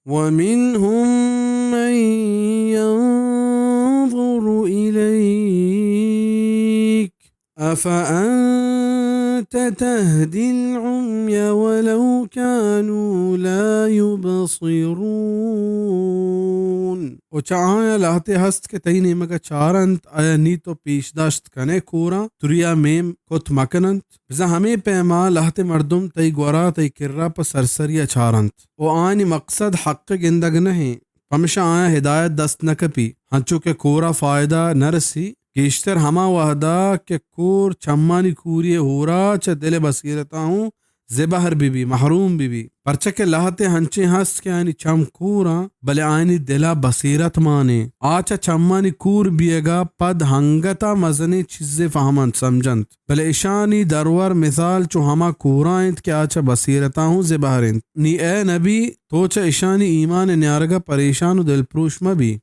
ومنهم من ينظر إليك أفأنت تهدي العمي ولو كانوا لا يبصرون. وچاہاں لہتے ہست کے تینی مگا چارنت آیا نیتو پیش داشت کنے کورا تریا میم کت مکننت بزا ہمیں پیما لہتے مردم تی گورا تی کرا پا سرسریا چارنت و آنی مقصد حق گندگ نہیں پمشا آیا ہدایت دست نکپی ہنچو کے کورا فائدہ نرسی گیشتر ہما وحدا کہ کور چمانی کوری ہورا چا دل بصیرتا ہوں زبہر بی بی محروم بی بی پرچہ لہتے ہنچے ہست کے آنی چم کورا بلے آنی دلا بصیرت مانے آچا چمانی کور بیگا پد ہنگتا مزنی چیزے فہمن سمجھنت بلے اشانی درور مثال چو ہما کورائنت کہ آچا بصیرتا ہوں زبہرنت نی اے نبی تو چا اشانی ایمان نیارگا پریشان و دل پروش مبی